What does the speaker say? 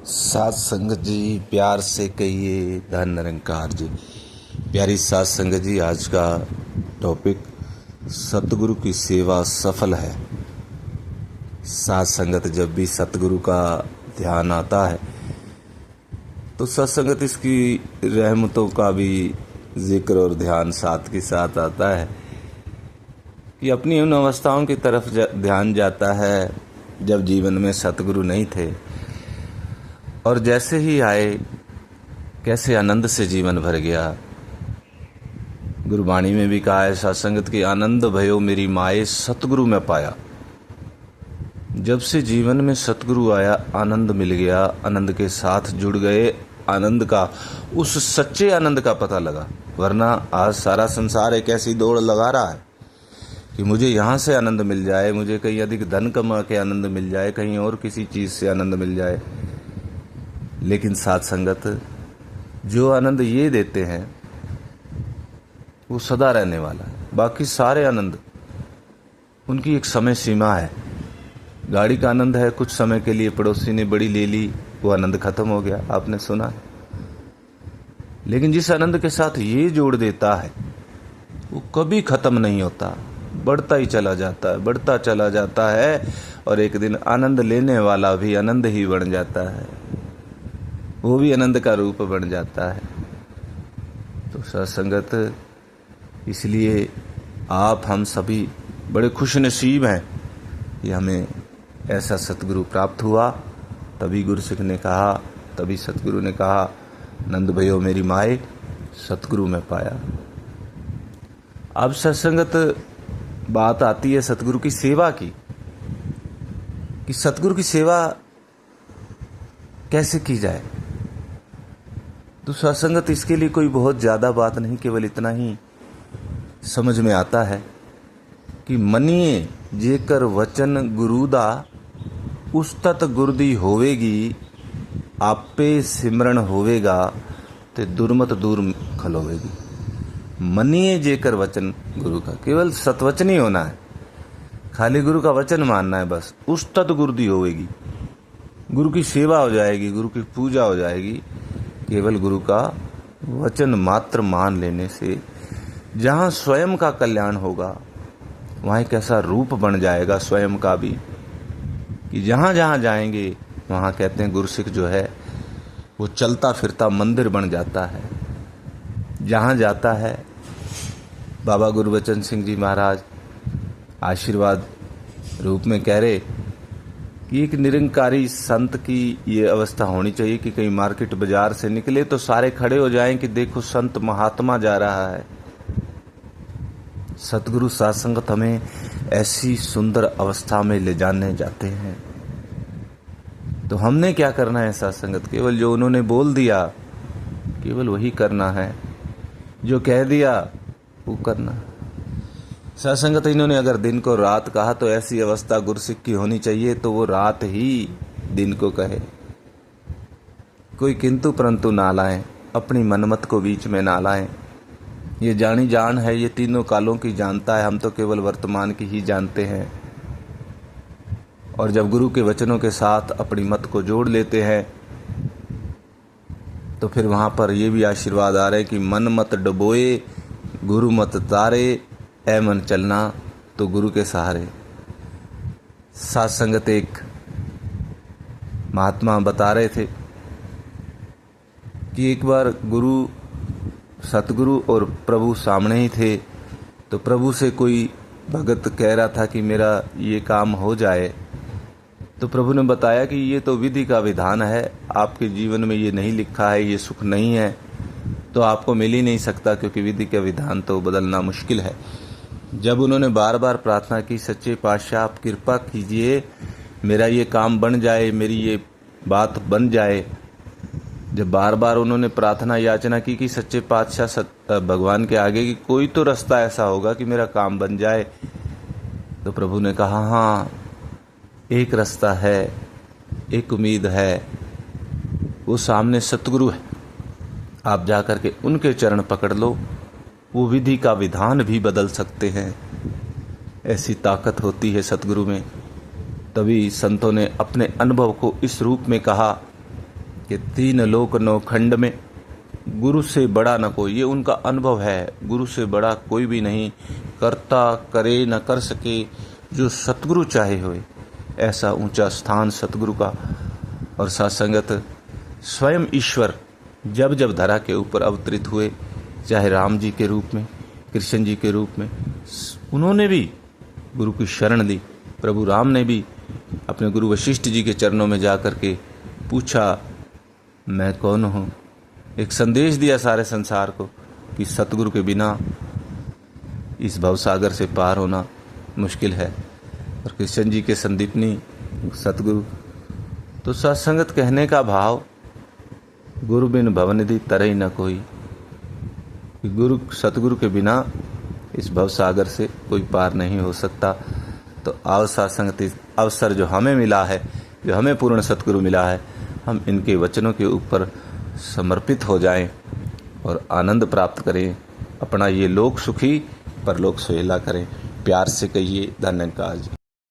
सात संगत जी, प्यार से कहिए धन निरंकार जी। प्यारी सात संगत जी, आज का टॉपिक सतगुरु की सेवा सफल है। सात संगत, जब भी सतगुरु का ध्यान आता है तो सत्संगत इसकी रहमतों का भी जिक्र और ध्यान साथ के साथ आता है कि अपनी उन अवस्थाओं की तरफ ध्यान जाता है जब जीवन में सतगुरु नहीं थे, और जैसे ही आए कैसे आनंद से जीवन भर गया। गुरबाणी में भी कहा है सत्संगत की आनंद भयो मेरी माए सतगुरु में पाया। जब से जीवन में सतगुरु आया आनंद मिल गया, आनंद के साथ जुड़ गए, आनंद का, उस सच्चे आनंद का पता लगा। वरना आज सारा संसार एक ऐसी दौड़ लगा रहा है कि मुझे यहाँ से आनंद मिल जाए, मुझे कहीं अधिक धन कमा के आनंद मिल जाए, कहीं और किसी चीज़ से आनंद मिल जाए। लेकिन साथ संगत जो आनंद ये देते हैं वो सदा रहने वाला है। बाकी सारे आनंद, उनकी एक समय सीमा है। गाड़ी का आनंद है, कुछ समय के लिए पड़ोसी ने बड़ी ले ली, वो आनंद खत्म हो गया, आपने सुना है। लेकिन जिस आनंद के साथ ये जोड़ देता है वो कभी खत्म नहीं होता, बढ़ता ही चला जाता है, बढ़ता चला जाता है, और एक दिन आनंद लेने वाला भी आनंद ही बन जाता है, वो भी आनंद का रूप बन जाता है। तो सत्संगत, इसलिए आप हम सभी बड़े खुश नसीब हैं कि हमें ऐसा सतगुरु प्राप्त हुआ। तभी गुरसिख ने कहा, तभी सतगुरु ने कहा, नंद भयो मेरी माए सतगुरु में पाया। अब सत्संगत बात आती है सतगुरु की सेवा की, कि सतगुरु की सेवा कैसे की जाए। तो सत्संगत, इसके लिए कोई बहुत ज़्यादा बात नहीं, केवल इतना ही समझ में आता है कि मनिए जेकर वचन गुरुदा उस्तत गुरदी होवेगी, आपे सिमरण होवेगा ते दुर्मत दूर खलोवेगी। मनिए जेकर वचन गुरु का, केवल सतवचन ही होना है, खाली गुरु का वचन मानना है बस। उस्तत गुरदी होवेगी, गुरु की सेवा हो जाएगी, गुरु की पूजा हो जाएगी। केवल गुरु का वचन मात्र मान लेने से जहाँ स्वयं का कल्याण होगा वहाँ एक ऐसा रूप बन जाएगा स्वयं का भी, कि जहाँ जहाँ जाएंगे वहाँ कहते हैं गुरसिख जो है वो चलता फिरता मंदिर बन जाता है। जहाँ जाता है, बाबा गुरबचन सिंह जी महाराज आशीर्वाद रूप में कह रहे कि एक निरंकारी संत की ये अवस्था होनी चाहिए कि कहीं मार्केट बाजार से निकले तो सारे खड़े हो जाएं कि देखो संत महात्मा जा रहा है। सतगुरु सत्संगत हमें ऐसी सुंदर अवस्था में ले जाने जाते हैं। तो हमने क्या करना है सत्संगत? केवल जो उन्होंने बोल दिया केवल वही करना है, जो कह दिया वो करना। सत्संगत, इन्होंने अगर दिन को रात कहा तो ऐसी अवस्था गुरसिख की होनी चाहिए तो वो रात ही दिन को कहे। कोई किंतु परंतु ना लाएं, अपनी मनमत को बीच में ना लाएं। ये जानी जान है, ये तीनों कालों की जानता है, हम तो केवल वर्तमान की ही जानते हैं। और जब गुरु के वचनों के साथ अपनी मत को जोड़ लेते हैं तो फिर वहाँ पर ये भी आशीर्वाद आ रहे हैं कि मन मत डबोए गुरु मत तारे, ऐ मन चलना तो गुरु के सहारे। साथ संगत, एक महात्मा बता रहे थे कि एक बार गुरु, सतगुरु और प्रभु सामने ही थे, तो प्रभु से कोई भगत कह रहा था कि मेरा ये काम हो जाए। तो प्रभु ने बताया कि ये तो विधि का विधान है, आपके जीवन में ये नहीं लिखा है, ये सुख नहीं है तो आपको मिल ही नहीं सकता, क्योंकि विधि का विधान तो बदलना मुश्किल है। जब उन्होंने बार बार प्रार्थना की, सच्चे पातशाह आप कृपा कीजिए मेरा ये काम बन जाए, मेरी ये बात बन जाए, जब बार बार उन्होंने प्रार्थना याचना की कि सच्चे पातशाह भगवान के आगे कि कोई तो रास्ता ऐसा होगा कि मेरा काम बन जाए, तो प्रभु ने कहा हाँ, एक रास्ता है, एक उम्मीद है, वो सामने सतगुरु है, आप जा कर के उनके चरण पकड़ लो, वो विधि का विधान भी बदल सकते हैं। ऐसी ताकत होती है सतगुरु में। तभी संतों ने अपने अनुभव को इस रूप में कहा कि 3 लोक 9 खंड में गुरु से बड़ा न कोई। ये उनका अनुभव है, गुरु से बड़ा कोई भी नहीं, करता करे न कर सके जो सतगुरु चाहे होए। ऐसा ऊंचा स्थान सतगुरु का। और सत्संगत स्वयं ईश्वर जब जब धरा के ऊपर अवतरित हुए, चाहे राम जी के रूप में, कृष्ण जी के रूप में, उन्होंने भी गुरु की शरण ली। प्रभु राम ने भी अपने गुरु वशिष्ठ जी के चरणों में जा कर के पूछा, मैं कौन हूँ। एक संदेश दिया सारे संसार को कि सतगुरु के बिना इस भवसागर से पार होना मुश्किल है। और कृष्ण जी के संदीपनी सतगुरु। तो सत्संगत कहने का भाव, गुरु बिन भवनिधि तरई न कोई। गुरु सतगुरु के बिना इस भवसागर से कोई पार नहीं हो सकता। तो आओ सत्संगति अवसर जो हमें मिला है, जो हमें पूर्ण सतगुरु मिला है, हम इनके वचनों के ऊपर समर्पित हो जाएं और आनंद प्राप्त करें। अपना ये लोक सुखी परलोक सुहेला करें। प्यार से कहिए धन्यवाद जी।